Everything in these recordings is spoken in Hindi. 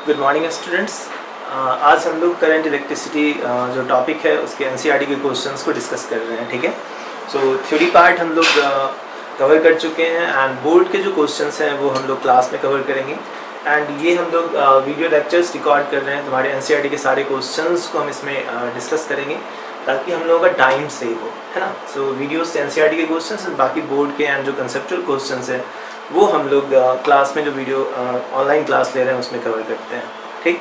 Good morning students. आज हम लोग करंट इलेक्ट्रिसिटी जो टॉपिक है उसके एनसीईआरटी के क्वेश्चंस को डिस्कस कर रहे हैं। ठीक है, सो थ्योरी पार्ट हम लोग कवर कर चुके हैं एंड बोर्ड के जो क्वेश्चंस हैं वो हम लोग क्लास में कवर करेंगे। एंड ये हम लोग वीडियो लेक्चर्स रिकॉर्ड कर रहे हैं, तुम्हारे एनसीईआरटी के सारे क्वेश्चंस को हम इसमें डिस्कस करेंगे ताकि हम लोगों का टाइम सेव हो, है ना। सो वीडियोस से एनसीईआरटी के क्वेश्चंस एंड बाकी बोर्ड के एंड जो कंसेप्चुअल क्वेश्चंस हैं वो हम लोग क्लास में जो वीडियो ऑनलाइन क्लास ले रहे हैं उसमें कवर करते हैं। ठीक,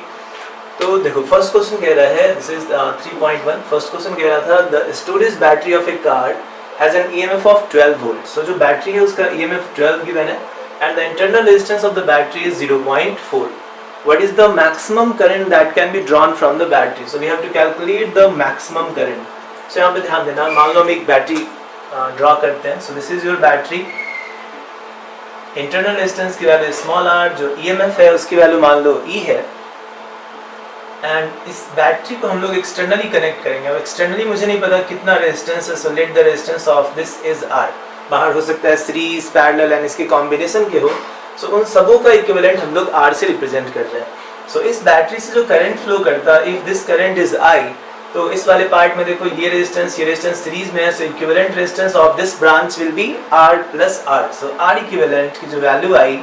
तो देखो फर्स्ट क्वेश्चन कह रहा है, दिस इज 3.1। फर्स्ट क्वेश्चन कह रहा था the storage battery of a car has an EMF of 12 volt. So जो बैटरी है उसका ईएमएफ 12 गिवन है and the internal resistance of the battery is 0.4। What is the maximum current that can be drawn from the battery? So we have to calculate the maximum current. So यहाँ पे ध्यान देना, मान लो हम एक बैटरी ड्रॉ करते हैं। सो this is your battery, internal resistance की वैल्यू स्मॉल आर, जो ईएमएफ है उसकी वैल्यू मान लो ई है एंड इस बैटरी को हम लोग एक्सटर्नली कनेक्ट करेंगे। अब एक्सटर्नली मुझे नहीं पता कितना रेजिस्टेंस है, so let the resistance of this is R. बाहर हो सकता है सीरीज, पैरेलल एंड इसके कॉम्बिनेशन के हो। सो उन सबों का इक्विवेलेंट हम लोग आर से रिप्रेजेंट कर रहे हैं। सो इस बैटरी से जो करंट फ्लो करता है, if this current is I, तो इस वाले पार्ट में देखो ये रेजिस्टेंस सीरीज में है, so equivalent resistance of this branch will be R plus R. So R equivalent की जो वैल्यू आई,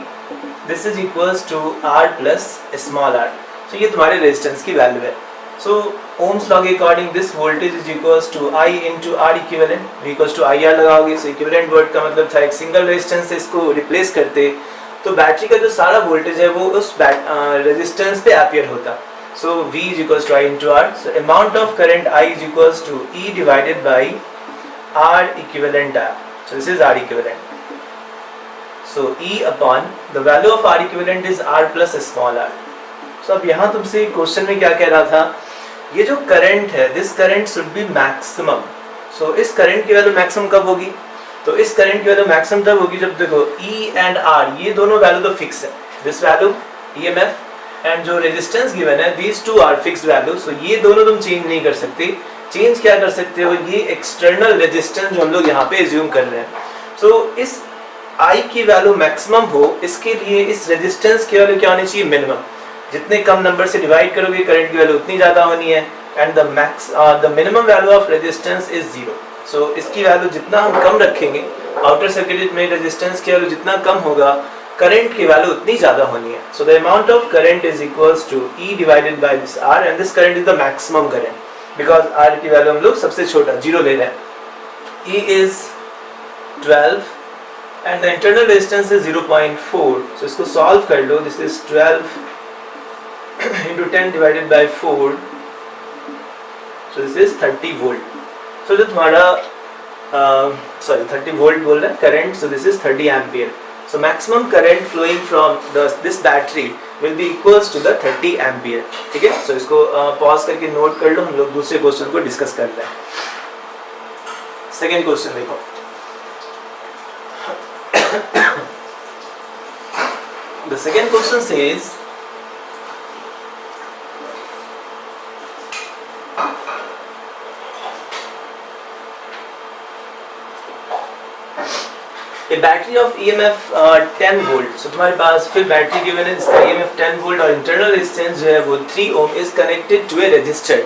this is equals to R plus small R. So ये तुम्हारे रेजिस्टेंस की वैल्यू है। सो ओम्स लॉ के according this voltage is equals to I into R equivalent, equals to I R लगाओगे। सो इक्विवेलेंट वर्ड का मतलब था एक सिंगल रेजिस्टेंस से इसको रिप्लेस करते तो बैटरी का जो सारा वोल्टेज है वो उस रेजिस्टेंस पे अपीयर होता। So V is equals to I into R. So amount of current I is equals to E divided by R equivalent R. So this is R equivalent. So E upon the value of R equivalent is R plus small r. So अब यहाँ तुमसे क्वेश्चन में क्या कह रहा था, ये जो करंट है, this current should be maximum. So इस करंट की वैल्यू मैक्सिमम कब होगी? तो इस करंट की वैल्यू मैक्सिमम तब होगी जब देखो E एंड R ये दोनों वैल्यू तो फिक्स है, दिस वैल्यू EMF एंड जो रेजिस्टेंस गिवन है, these two are fixed values. so ये दोनों तुम चेंज नहीं कर सकते। चेंज क्या कर सकते हो, ये एक्सटर्नल रेजिस्टेंस जो हम लोग यहाँ पे एज्यूम कर रहे हैं। सो इस I की वैल्यू मैक्सिमम हो, इसके लिए इस रेजिस्टेंस की वैल्यू क्या होनी चाहिए, मिनिमम। जितने कम नंबर से डिवाइड करोगे करंट की वैल्यू उतनी ज्यादा होनी है and the minimum value of resistance is 0। सो इसकी वैल्यू जितना हम कम रखेंगे, आउटर सर्किट में रेजिस्टेंस की वैल्यू जितना कम होगा, करंट की वैल्यू उतनी ज्यादा होनी है। So the amount of current is equals to E divided by this R and this current is the maximum current because R की वैल्यू हम लोग सबसे छोटा 0 ले रहे हैं। E is 12 and the internal resistance is 0.4। So इसको सॉल्व कर लो, this is 12 into 10 divided by 4, so this is 30 volt. So जो तुम्हारा 30 volt बोल रहा है current, so this is 30 ampere. So maximum current flowing from this battery will be equals to the 30 ampere. ठीक है, so इसको पॉज करके नोट कर लो, हम लोग दूसरे क्वेश्चन को डिस्कस कर रहे हैं। सेकेंड क्वेश्चन देखो, the second question says a battery of EMF 10 volt. So तुम्हारे पास फिर बैटरी गिवन है जिसका EMF 10 volt और इंटरनल रेजिस्टेंस जो है वो 3 ohm is connected to a resistor.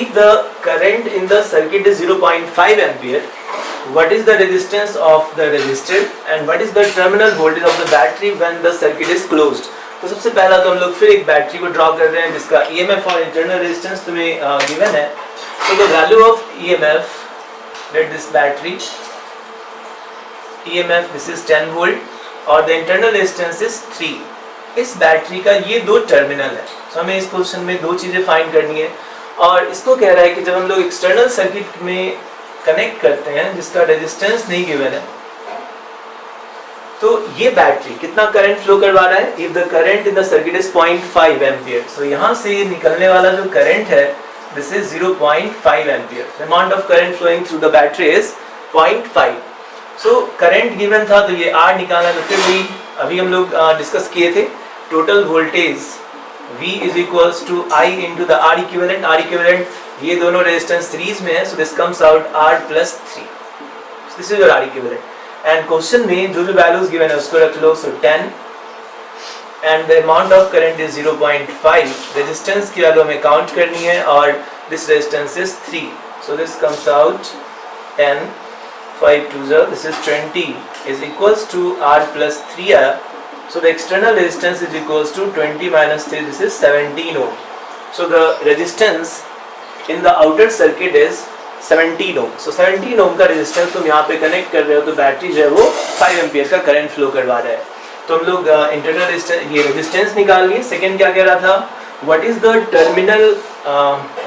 If the current in the circuit is 0.5 ampere, what is the resistance of the resistor and what is the terminal voltage of the battery when the circuit is closed? तो सबसे पहला तो हम लोग फिर एक बैटरी को ड्रॉ कर रहे हैं जिसका EMF और इंटरनल रेजिस्टेंस तुम्हें गिवन है। So the value of EMF, let this battery EMF this is 10 volt और the internal resistance is 3। इस बैटरी का ये दो टर्मिनल है। so हमें इस क्वेश्चन में दो चीजें फाइंड करनी है और इसको कह रहा है कि जब हम लोग एक्सटर्नल सर्किट में कनेक्ट करते हैं जिसका रेजिस्टेंस नहीं गिवन है, तो ये बैटरी कितना करंट फ्लो करवा रहा है, if the current in the circuit is 0.5 ampere. So यहाँ से निकलने वाला जो करंट है this is 0.5 ampere. Amount of current flowing through the battery is 0.5। So current given था तो ये R निकालना, तो फिर भी अभी हम लोग डिस्कस किए थे total voltage V is equals to I into the R equivalent. R equivalent ये दोनों रेजिस्टेंस सीरीज में है, so this comes out R plus 3। This is your R equivalent and question में जो जो वैल्यूज गिवन है उसको रख लो। So 10 and the amount of current is 0.5. Resistance की वैल्यू हमें काउंट करनी है और this resistance is 3. So this comes out n 5 2 0, this is 20 is equals to R plus 3R. So the external resistance is equals to 20 minus 3, this is 17 ohm. So the resistance in the outer circuit is 17 ohm. So 17 ohm का resistance तुम यहाँ पे कनेक्ट कर रहे हो तो बैटरी जो है वो 5 एम्पियर का करंट फ्लो करवा रहा है. तो हम लोग इंटरनल ये रेजिस्टेंस निकाल लिए. सेकेंड क्या कह रहा था, what is the terminal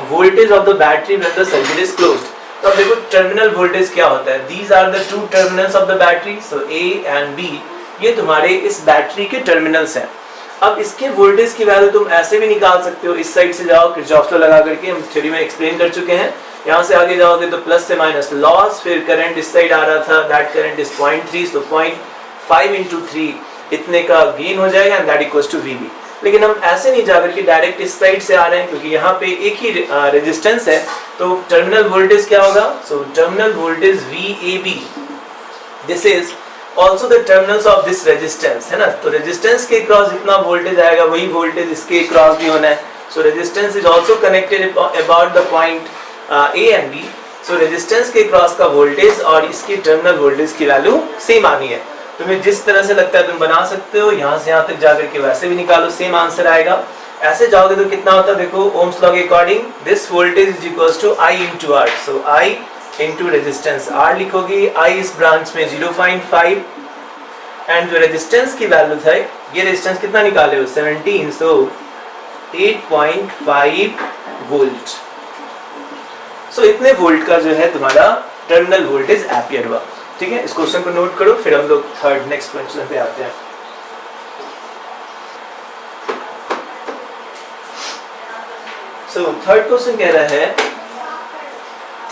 voltage of the battery when the circuit is closed. तो अब देखो टर्मिनल वोल्टेज क्या होता है. These are the two terminals of the battery. So A and B ये तुम्हारे इस बैटरी के टर्मिनल्स हैं. अब इसके वोल्टेज की वैल्यू तुम ऐसे भी निकाल सकते हो. इस साइड से जाओ किरचॉफ लॉ लगा करके, हम थ्योरी में एक्सप्लेन कर चुके हैं. यहाँ से आगे जाओगे तो प्लस से माइनस लॉस, फिर करंट इस साइड आ रहा था, that current is 0.3. So 0.5 into 3 इतने का गेन हो जाएगा and that equals to VB. लेकिन हम ऐसे नहीं जाकर के डायरेक्ट इस साइड से आ रहे हैं क्योंकि यहाँ पे एक ही रेजिस्टेंस है. तो टर्मिनल वोल्टेज क्या होगा. So terminal voltage VAB, this is also the terminals of this resistance, है ना. तो रेजिस्टेंस के क्रॉस जितना वोल्टेज आएगा वही वोल्टेज इसके क्रॉस भी होना है. सो resistance is also connected about the point A and B. So resistance के क्रॉस का वोल्टेज और इसकी टर्मिनल वोल्टेज की वैल्यू सेम आनी है. तुम्हें जिस तरह से लगता है तुम बना सकते हो. यहाँ से यहाँ तक जाकर के वैसे भी निकालो, सेम आंसर आएगा. ऐसे जाओगे तो कितना होता है देखो. ओम्स लॉ के according this voltage is equals to I into R. So I into resistance R लिखोगे. I इस ब्रांच में 0.5 एंड जो रेजिस्टेंस की वैल्यू था, ये रेजिस्टेंस कितना निकाले हो 17. सो 8.5 वोल्ट. सो इतने वोल्ट का जो है तुम्हारा टर्मिनल वोल्टेज एम्पियर हुआ. ठीक है, इस क्वेश्चन को नोट करो. फिर हम लोग थर्ड नेक्स्ट क्वेश्चन पे आते हैं. सो थर्ड क्वेश्चन कह रहा है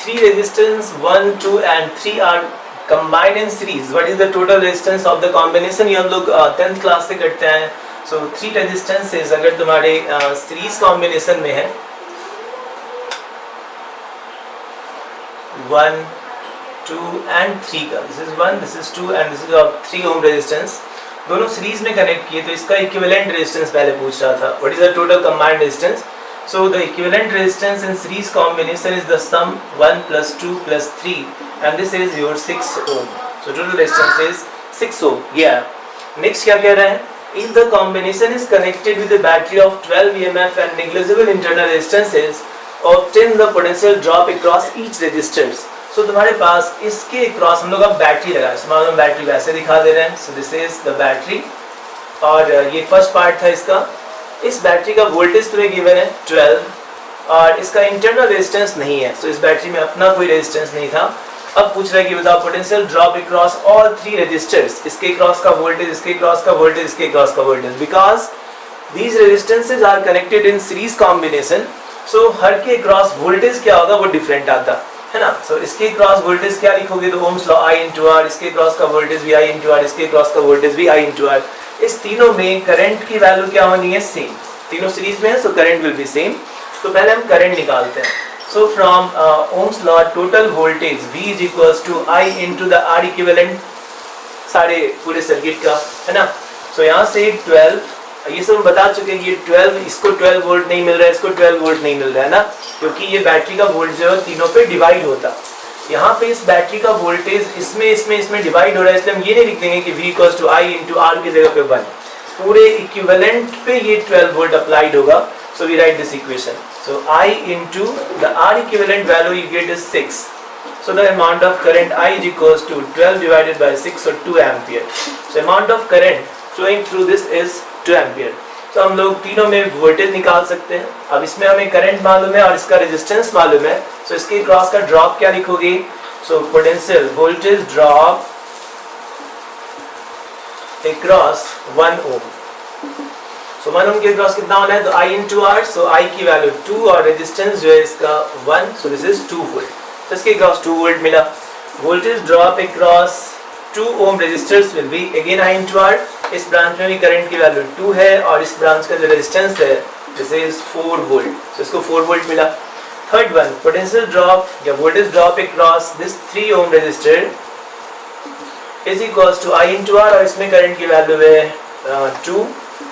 3 resistance 1 2 and 3 are combined in series. What is the total resistance of the combination? ये हम लोग 10th क्लास से करते हैं. सो 3 रेजिस्टेंसेस अगर तुम्हारे सीरीज कॉम्बिनेशन में है 1 2 and 3 का, this is 1 this is 2 and this is of 3 ohm resistance, दोनों सीरीज में कनेक्ट किए. तो इसका इक्विवेलेंट रेजिस्टेंस पहले पूछ रहा था. What is the total combined resistance. So the equivalent resistance in series combination is the sum 1 plus 2 plus 3 and this is your 6 ohm. So total resistance is 6 ohm. Yeah. Next क्या कह रहा है. If the combination is connected with a battery of 12 EMF and negligible internal resistances, obtain the potential drop across each resistors. So तुम्हारे पास इसके क्रॉस हम लोग अब बैटरी लगा. मान लो बैटरी वैसे दिखा दे रहे हैं. So this is the battery और ये फर्स्ट पार्ट था इसका. इस बैटरी का वोल्टेज तुम्हें गिवन है 12 और इसका इंटरनल रेजिस्टेंस नहीं है. So इस बैटरी में अपना कोई रेजिस्टेंस नहीं था. अब पूछ रहा है कि बताओ potential drop across all 3 resistors. इसके क्रॉस का वोल्टेज, इसके क्रॉस का वोल्टेज, इसके क्रॉस का voltage. Because these resistances are connected in series combination. So हर के क्रॉस वोल्टेज क्या होगा वो डिफरेंट आता है ना. सो इसके क्रॉस वोल्टेज क्या लिखोगे तो ohm's law I into R. इसके क्रॉस का वोल्टेज भी I इंटू आर. इसके क्रॉस का वोल्टेज भी I इंटू आर. इस तीनों में करंट की वैल्यू क्या होनी है सेम. तीनों सीरीज में है so current will be same. तो पहले हम करंट निकालते हैं. So from Ohm's law, total voltage V is equals to I into the R equivalent सारे पूरे सर्किट का, है ना. So यहाँ से 12, ये सब हम बता चुके हैं. ये 12, इसको 12 वोल्ट नहीं मिल रहा है, इसको 12 वोल्ट नहीं मिल रहा है ना, क्योंकि ये बैटरी का वोल्ट जो है तीनों पे डिवाइड होता. यहाँ पे इस बैटरी का वोल्टेज इसमें डिवाइड हो रहा है, इसलिए हम ये नहीं लिख देंगे कि V equals to I into R की जगह पे 1. पूरे इक्विवेलेंट पे ये 12 वोल्ट अप्लाइड होगा. So we write this equation. So I into the R equivalent value you get is 6. So the amount of current I is equals to 12 divided by 6 or 2 ampere. So amount of current flowing through this is 2 ampere. So हम लोग तीनों में वोल्टेज निकाल सकते हैं. अब इसमें हमें करंट मालूम है और इसका रेजिस्टेंस मालूम है. So इसके क्रॉस का ड्रॉप क्या लिखोगे. So potential voltage drop across 1 ohm. So 1 ohm के क्रॉस कितना होना है तो I into R. So I की वैल्यू 2 और रेजिस्टेंस जो है इसका 1. So this is 2 volt. तो इसके क्रॉस 2 वोल्ट मिला. Voltage drop across 2 ohm resistors will be again I into R. इस ब्रांच में भी करंट की वैल्यू 2 है और इस ब्रांच का जो रेजिस्टेंस है दिस इज 4 वोल्ट. So इसको 4 वोल्ट मिला. थर्ड वन पोटेंशियल ड्रॉप या voltage drop across this 3 ohm resistor is equals to I into R और इसमें करंट की वैल्यू है 2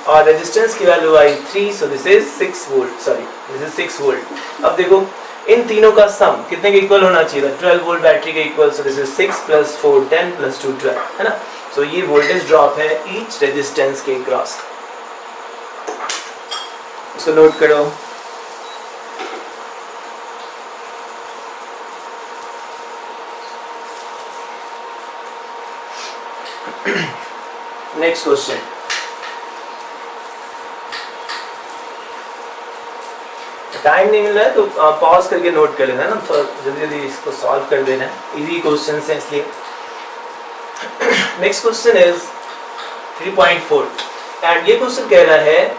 और रेजिस्टेंस की value I 3, so this is 6 volt, sorry this is 6 volt. अब देखो इन तीनों का सम कितने के इक्वल होना चाहिए था, 12 वोल्ट बैटरी के इक्वल, सो दिस इज 6 + 4 10 + 2 12, है ना। सो ये वोल्टेज ड्रॉप है ईच रेजिस्टेंस के क्रॉस। इसको नोट करो। नेक्स्ट क्वेश्चन, टाइम नहीं मिल रहा है तो पॉज करके नोट कर लेना है ना, तो जल्दी जल्दी इसको सॉल्व कर देना है, इजी क्वेश्चन है इसलिए। नेक्स्ट क्वेश्चन इज 3.4 एंड ये क्वेश्चन कह रहा है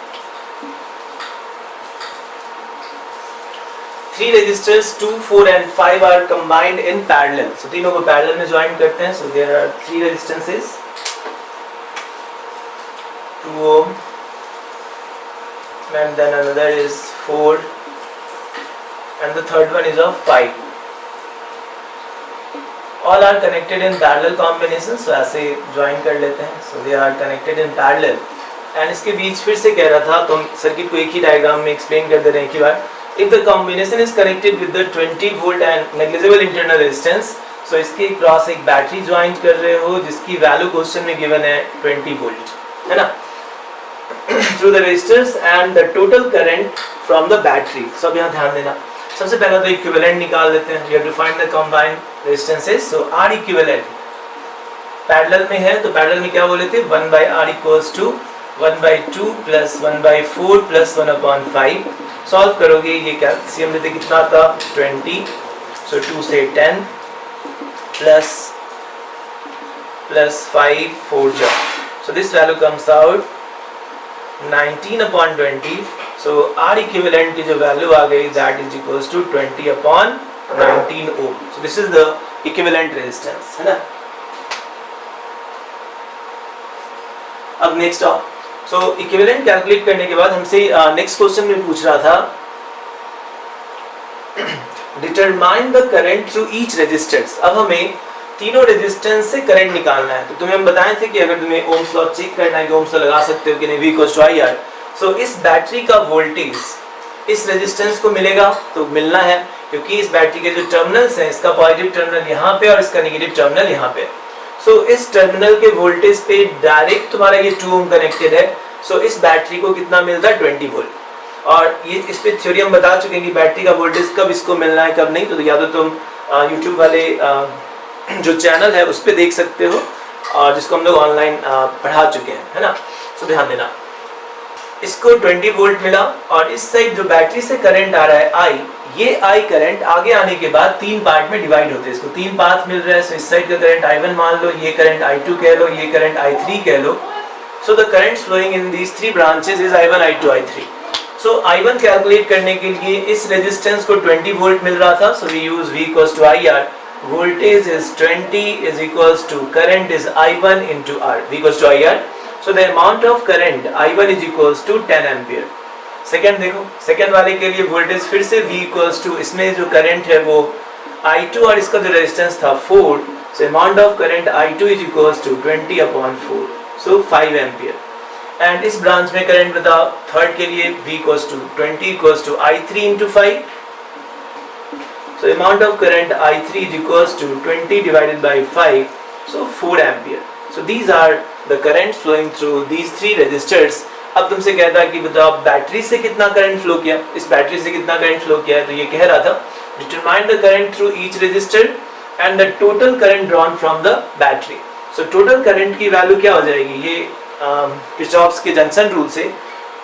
3 resistors 2, 4 and 5 are combined in parallel, so तीनों को पैरेलल में ज्वाइन करते हैं, so there are 3 resistances 2 ohm and then another is 4 and the third one is of 5, all are connected in parallel combination, so ऐसे ज्वाइन कर लेते हैं, so they are connected in parallel and इसके बीच फिर से कह रहा था तो हम सर्किट को एक ही डायग्राम में एक्सप्लेन कर दे रहे हैं एक ही बार। If the combination is connected with the 20 volt and negligible internal resistance, so इसके क्रॉस एक बैटरी ज्वाइन कर रहे हो जिसकी वैल्यू क्वेश्चन में गिवन है 20 वोल्ट, है ना, through the resistors and the total current from the battery। सब यहाँ ध्यान देना, सबसे पहले तो इक्विवेलेंट निकाल लेते हैं, we have to find the combined resistances, so R equivalent parallel में है तो पैरेलल में क्या बोले थे 1/R equals to 1/2 plus 1/4 plus 1/5। Solve करोगे ये कैल्शियम लेते कितना था 20, so 2 से 10 plus 5 4 जा, so this value comes out 19/20, so R equivalent की जो वैल्यू आ गई that is equals to 20/19 ohm, so this is the equivalent resistance, है ना। अब नेक्स्ट सो इक्विवेलेंट कैलकुलेट करने के बाद हमसे नेक्स्ट क्वेश्चन में पूछ रहा था determine the current through each resistance. अब हमें तीनों रेजिस्टेंस से करंट निकालना है, तो तुम्हें हम बताए थे कि अगर तुम्हें ओम्स लॉ चेक करना है कि ओम्स लॉ लगा सकते हो कि नहीं, V = IR, सो इस बैटरी का वोल्टेज इस रेजिस्टेंस को मिलेगा, तो मिलना है क्योंकि इस बैटरी के जो टर्मिनल्स हैं, इसका पॉजिटिव टर्मिनल यहाँ पे और इसका नेगेटिव टर्मिनल यहाँ पे, सो इस टर्मिनल के वोल्टेज पे डायरेक्ट तुम्हारा ये 2 ओम कनेक्टेड है, सो इस बैटरी को कितना मिलता है 20 वोल्ट। और ये इस पे थ्योरी हम बता चुके हैं कि बैटरी का वोल्टेज कब इसको मिलना है कब नहीं, तो या तो तुम यूट्यूब वाले जो चैनल है उस पे देख सकते हो और जिसको हम लोग ऑनलाइन पढ़ा चुके हैं, है ना। सो ध्यान देना, इसको 20 वोल्ट मिला और इस साइड जो बैटरी से करंट आ रहा है I, ये I करंट आगे आने के बाद 3 पार्ट में डिवाइड होते हैं, इसको 3 पाथ मिल रहा है, सो इस साइड का करंट I1 मान लो, ये करंट I2 कह लो, ये करंट I3 कह लो, so the currents flowing in these 3 branches is I1 I2 I3। So I1 calculate करने के लिए इस रेजिस्टेंस को 20 वोल्ट मिल रहा था, so we use V = IR, voltage is 20 is equals to current is I1 into R, V = IR, so the amount of current I1 is equals to 10 ampere। Second देखो, सेकेंड वाले के लिए वोल्टेज फिर से V इक्वल्स टू, इसमें जो करंट है वो I2 और इसका जो रेजिस्टेंस था 4, so amount of current I2 is equals to 20/4, so 5 ampere. And इस ब्रांच में करंट बताओ, थर्ड के लिए V equals to 20 equals to I3 into 5, so amount of current I3 is equals to 20 divided by 5, so 4 ampere। so these are the currents flowing through these 3 resistors। अब तुमसे कहता है कि बताओ बैटरी से कितना करंट फ्लो किया, इस बैटरी से कितना करंट फ्लो किया है, तो ये कह रहा था determine the current through each resistor and the total current drawn from the battery. So total current की वैल्यू क्या हो जाएगी, ये किरचॉफ्स के जंक्शन रूल से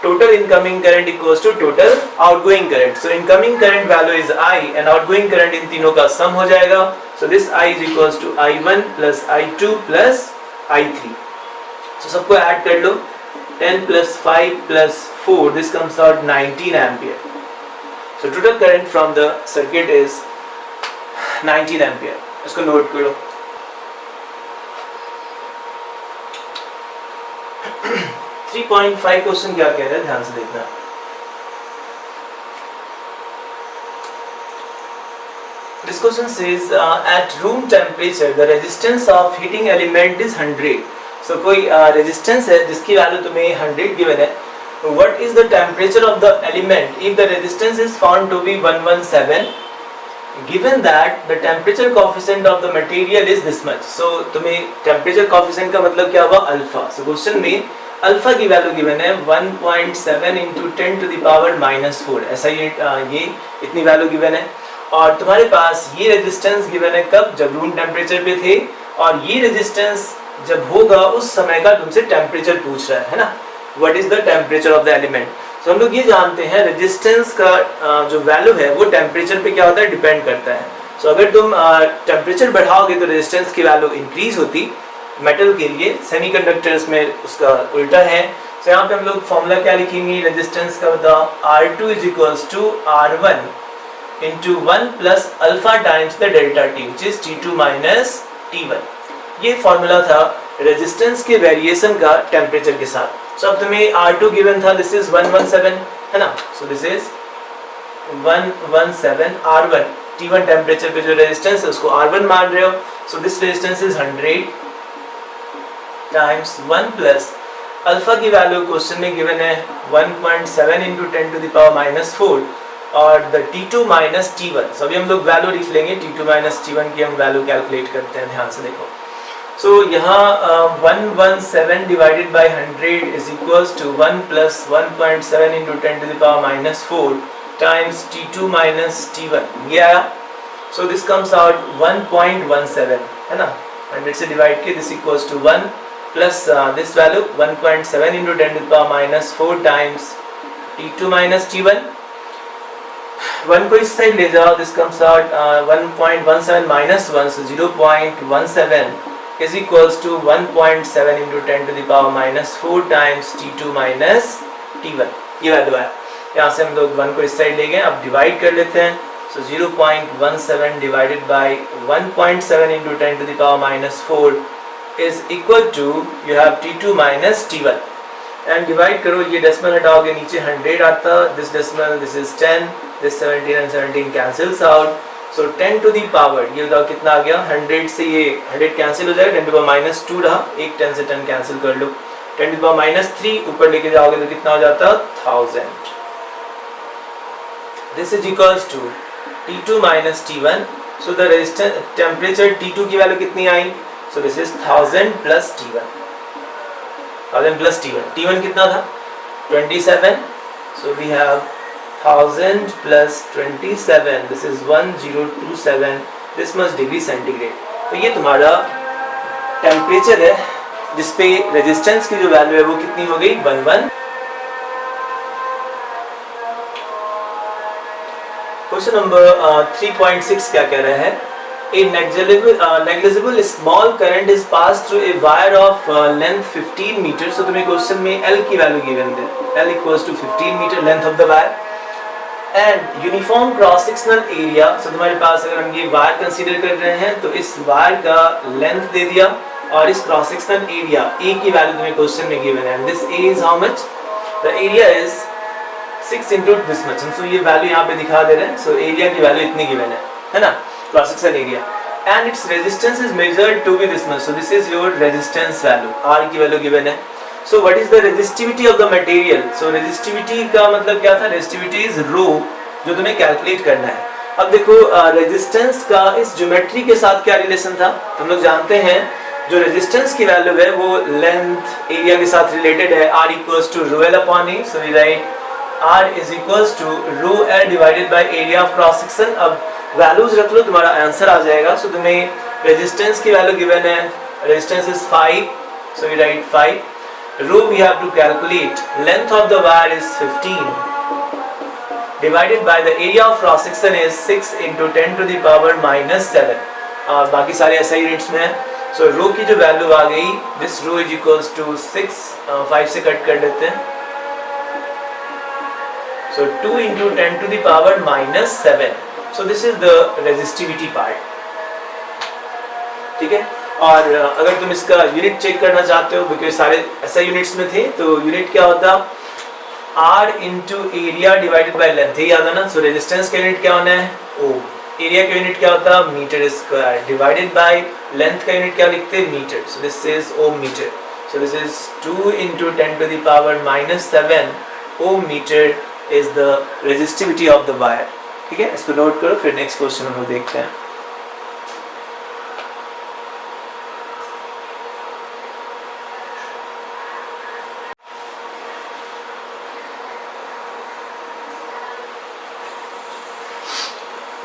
total incoming current equals to total outgoing current. So incoming current value is I and outgoing current इन तीनों का सम हो जाएगा, so this I is equals to I1 plus I2 plus I3। So सबको ऐड कर लो, 10 plus 5 plus 4, this comes out 19 ampere। So total current from the circuit is 19 ampere। इसको नोट करो। 3.5 क्वेश्चन क्या कह रहा है, ध्यान से देखना। This question says at room temperature the resistance of heating element is 100। सो कोई रेजिस्टेंस है जिसकी वैल्यू तुम्हें 100 गिवन है. What is the temperature of the element if the resistance is found to be 117 given that the temperature coefficient of the material is this much. So तुम्हें temperature coefficient का मतलब क्या हुआ? अल्फा. So क्वेश्चन में अल्फा की वैल्यू गिवन है 1.7 into 10 to the power -4. ऐसा ये इतनी वैल्यू गिवन है. और तुम्हारे पास ये रेजिस्टेंस गिवन है कब? जब रूम टेम्परेचर पे थे. और ये रेजिस्टेंस जब होगा उस समय का तुमसे टेम्परेचर पूछ रहा है ना. What is the temperature of the element? So हम लोग ये जानते हैं रेजिस्टेंस का जो वैल्यू है वो टेम्परेचर पे क्या होता है? डिपेंड करता है. So अगर तुम टेम्परेचर बढ़ाओगे तो रेजिस्टेंस की वैल्यू इंक्रीज होती. मेटल के लिए सेमीकंडक्टर्स में उसका उल्टा है. So यहाँ पे हम लोग फॉर्मूला क्या लिखेंगे रेजिस्टेंस का? बताओ. R2 is equals to R1 into 1 plus alpha times the delta T which is T2 minus T1. ये फॉर्मूला था रेजिस्टेंस के वेरिएशन का टेम्परेचर के साथ. So अब तुम्हें R2 गिवन था, this is 117 है ना. So this is 117 R1 T1 temperature पे जो रेजिस्टेंस है उसको R1 मान रहे हो. So this resistance is 100 times 1 plus alpha की वैल्यू क्वेश्चन में गिवन है 1.7 into 10 to the power -4 और the T2 minus T1. So अभी हम लोग वैल्यू लिख लेंगे. T2 minus T1 की हम वैल्यू कैलकुलेट करते हैं. ध्यान से देखो. So यहाँ 117 divided by 100 is equals to 1 plus 1.7 into 10 to the power -4 times T2 minus T1. ये आया. So this comes out 1.17 है ना. 100 से डिवाइड किए this equals to 1 plus this value 1.7 into 10 to the power -4 times T2 minus T1. 1 को इस साइड ले जाओ. This comes out 1.17 minus 1 so 0.17 is equals to 1.7 into 10 to the power -4 times T2 minus T1. ये वैल्यू है. यहाँ से हम लोग 1 को इस साइड ले गए. अब डिवाइड कर लेते हैं. So 0.17 divided by 1.7 into 10 to the power -4 is equal to you have T2 minus T1. And divide करो. ये डेसिमल हटाओगे नीचे 100 आता. This decimal this is 10. This 17 and 17 cancels out. So 10 to the power ये बताओ कितना आ गया. 100 से ये 100 कैंसिल हो जाएगा. 10 to the power -2 रहा. एक 10 से 10 कैंसिल कर लो. 10 to the power -3 ऊपर लेके जाओगे तो कितना हो जाता? 1000. This is equals to T2 minus T1. So the resistance temperature T2 की वैल्यू कितनी आई? So this is 1000 plus T1. 1000 plus T1. T1 कितना था? 27. So we have 1000 plus 27. This is 1027. This much degree centigrade. तो ये तुम्हारा टेम्परेचर है जिसपे रेजिस्टेंस की जो वैल्यू है वो कितनी हो गई? 11. क्वेश्चन नंबर 3.6 क्या कह रहा है? A negligible small current is passed through a wire of length 15 meters. So तुम्हें क्वेश्चन में L की वैल्यू गिवन है. L equals to 15 meter length of the wire and uniform cross sectional area. So तुम्हारे पास अगर हम ये वायर कंसीडर कर रहे हैं तो इस वायर का लेंथ दे दिया और इस क्रॉस सेक्शनल एरिया A की वैल्यू तुम्हें क्वेश्चन में गिवन है. This A is how much? The area is 6 into this much. So ये वैल्यू यहाँ पे दिखा दे रहे हैं. So एरिया की वैल्यू इतनी गिवन है ना. Cross section area and its resistance is measured to be this much. So this is your resistance value. R की वैल्यू given है. So what is the resistivity of the material? So resistivity का मतलब क्या था? Resistivity is rho जो तुम्हें कैलकुलेट करना है. अब देखो रेजिस्टेंस का इस ज्योमेट्री के साथ क्या रिलेशन था? हम लोग जानते हैं जो रेजिस्टेंस की वैल्यू है वो लेंथ एरिया के साथ रिलेटेड है. R equals to rho L upon A. So we write R is equals to rho L divided by area of cross section. अब वैल्यूज रख लो तुम्हारा आंसर आ जाएगा. सो तुम्हें रेजिस्टेंस की वैल्यू गिवन है. Resistance is 5. So we write 5. Rho we have to calculate. Length of the wire is 15 divided by the area of cross section is 6 into 10 to the power -7. और बाकी सारे ऐसा ही रेट्स में है. सो रो की जो वैल्यू आ गई this rho is equals to 6. 5 से कट कर देते हैं. सो 2 into 10 to the power -7. So this is the resistivity part. ठीक है. और अगर तुम इसका यूनिट चेक करना चाहते हो बिकॉज सारे ऐसा यूनिट्स में थे तो यूनिट क्या होता? R into area divided by length. ये याद है ना. सो रेजिस्टेंस का यूनिट क्या होना है? ओम. एरिया का यूनिट क्या होता? Metre square. Divided by length का यूनिट क्या लिखते हैं? Metre. So this is ohm metre. So this is 2 into 10 to the power minus 7 ohm meter is the resistivity of the wire. ठीक है, इसको नोट करो, फिर नेक्स्ट क्वेश्चन हम लोग देखते हैं.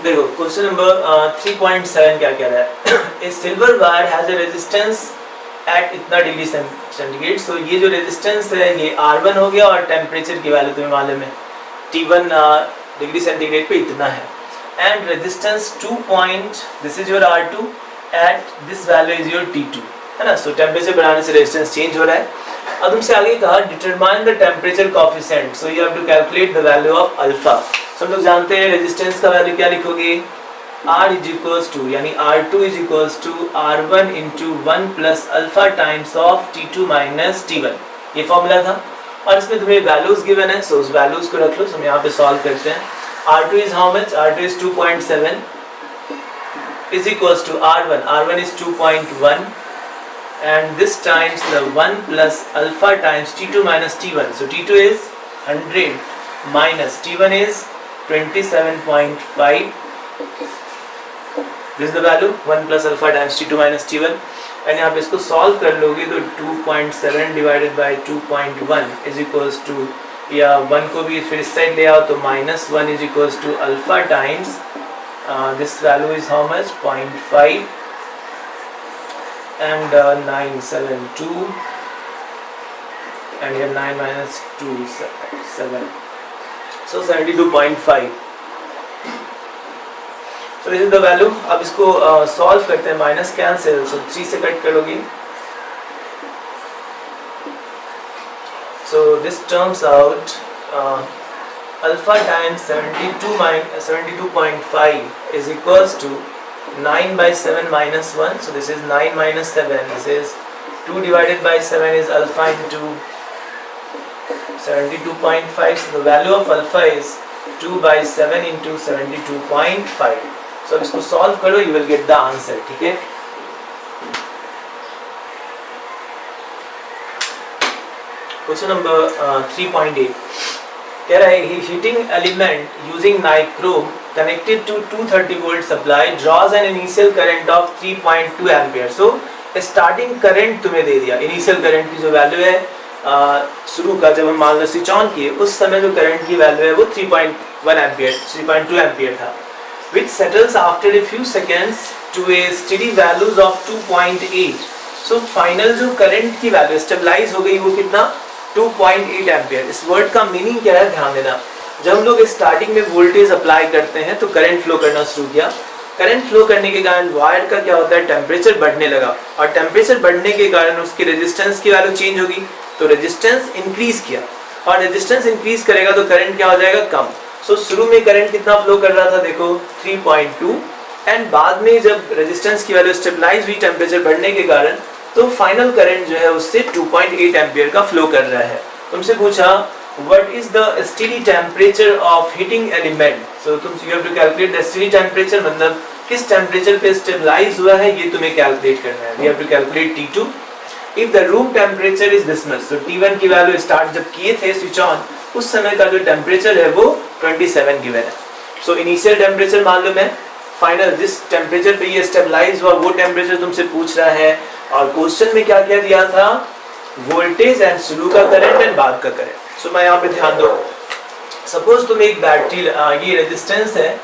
देखो क्वेश्चन नंबर 3.7 क्या कह रहा है. A silver wire has a resistance at इतना डिग्री सेंटीग्रेड. सो ये जो रेजिस्टेंस है ये R1 हो गया और टेम्परेचर की वैल्यू तुम्हें मालूम है T1 डिग्री सेंटीग्रेड पे इतना है. And resistance 2 point, this is your R2 at this value is your T2, है ना. सो टेम्परेचर बढ़ाने से रेजिस्टेंस चेंज हो रहा है. अब तुमसे आगे कहा determine the temperature coefficient. So you have to calculate the value of alpha. तो हम लोग जानते हैं रेजिस्टेंस का वैल्यू क्या लिखोगे, R इज इक्वल्स टू यानी R2 is equals to R1 into 1 plus alpha times of T2 minus T1. ये फॉर्मूला था और इसमें तुम्हें वैल्यूज गिवन है. सो उस वैल्यूज को रख लो. हम यहाँ पे सॉल्व करते हैं. R2 is how much, R2 is 2.7 is equals to R1 is 2.1 and this times the 1 plus alpha times T2 minus T1. So T2 is 100 minus T1 is 27.5. This is the value 1 plus alpha times T2 minus T1. and यहाँ पे इसको solve कर लोगे तो 2.7 divided by 2.1 is equals to, या 1 को भी फिर इस साइड ले आओ तो -1 is equals to alpha times this value is how much, 0.5 and 972 and here 9 minus 2 7, so 72.5. so this is the value. अब इसको सॉल्व करते हैं. माइनस कैंसिल, so 3 से कट करोगे. so this turns out alpha times 72.5 is equals to 9 by 7 minus 1. so this is 9 minus 7. this is 2 divided by 7 is alpha into 72.5. so the value of alpha is 2 by 7 into 72.5. so अब इसको सॉल्व करो, you will get the answer. ठीक है. क्वेश्चन नंबर 3.8 कह रहा है heating element using nichrome connected to 230 volt supply draws an initial current of 3.2 ampere. so starting current तुम्हें दे दिया. initial current की जो वैल्यू है शुरू का, जब हम मान लो स्विच ऑन किए उस समय जो करंट की वैल्यू है वो 3.1 एम्पियर 3.2 एम्पियर था, which settles after a few seconds to a steady values of 2.8. so final जो करंट की वैल्यू स्टेबलाइज हो गई वो कितना, 2.8 एम्पियर. इस वर्ड का मीनिंग क्या है ध्यान देना. जब हम लोग स्टार्टिंग में वोल्टेज अप्लाई करते हैं तो करंट फ्लो करना शुरू किया. करंट फ्लो करने के कारण वायर का क्या होता है, टेम्परेचर बढ़ने लगा और टेम्परेचर बढ़ने के कारण उसकी रेजिस्टेंस की वैल्यू चेंज होगी. तो रेजिस्टेंस इंक्रीज किया और रेजिस्टेंस इंक्रीज करेगा तो करंट क्या हो जाएगा, कम. सो शुरू में करंट कितना फ्लो कर रहा था, देखो 3.2 एंड बाद में जब रेजिस्टेंस की वैल्यू स्टेबलाइज हुई टेम्परेचर बढ़ने के कारण तो फाइनल करंट जो है उससे 2.8 एम्पियर का फ्लो कर रहा है. तुमसे पूछा what is the steady temperature of heating element. so you have to calculate the steady temperature, मतलब किस टेम्परेचर पे स्टेबलाइज हुआ है ये तुम्हें कैलकुलेट करना है. we have to calculate T2. if the room temperature is this much, so T1 की वैल्यू स्टार्ट जब किए थे स्विच ऑन उस समय का जो टेम्परेचर है वो 27 गिवन है. सो इनिशियल टेम्परेचर मालूम है, फाइनल जिस टेम्परेचर पे ये स्टेबलाइज हुआ वो टेम्परेचर तुमसे पूछ रहा है. और क्वेश्चन में क्या क्या दिया था, वोल्टेज एंड शुरू का करंट एंड बाद का करंट. सो मैं यहाँ पे ध्यान दो. सपोज तुम एक बैटरी, ये रेजिस्टेंस है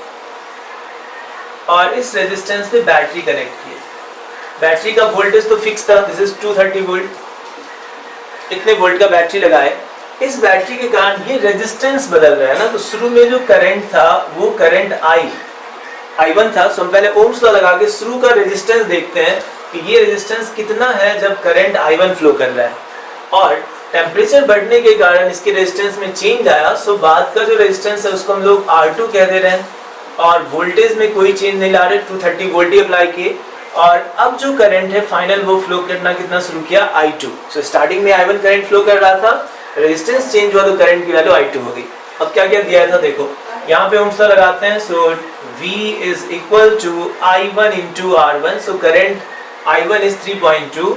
और इस रेजिस्टेंस पे बैटरी कनेक्ट की है. बैटरी का वोल्टेज तो फिक्स था, दिस इज 230 वोल्ट. इतने वोल्ट का बैटरी लगाए. इस बैटरी के कारण ये रेजिस्टेंस बदल रहा है ना, तो शुरू में जो करंट था वो करंट I1 था. सो हम पहले ओम्स लॉ लगा के शुरू का रेजिस्टेंस देखते हैं कि ये रेजिस्टेंस कितना है जब करंट I1 फ्लो कर रहा है. और टेम्परेचर बढ़ने के कारण इसके रेजिस्टेंस में चेंज आया. सो बाद का जो रेजिस्टेंस है उसको हम लोग R2 कह दे रहे हैं और वोल्टेज में कोई चेंज नहीं ला रहे, 230 वोल्ट ही अप्लाई किए. और अब जो करंट है फाइनल वो फ्लो करना कितना शुरू किया, I2. सो स्टार्टिंग में I1 करंट फ्लो कर रहा था, रेजिस्टेंस चेंज हुआ तो करंट की वैल्यू I2 हो गई. अब क्या क्या दिया था देखो, यहाँ पे ओम्स लॉ लगाते हैं. So V is equal to I1 into R1. So current I1 is 3.2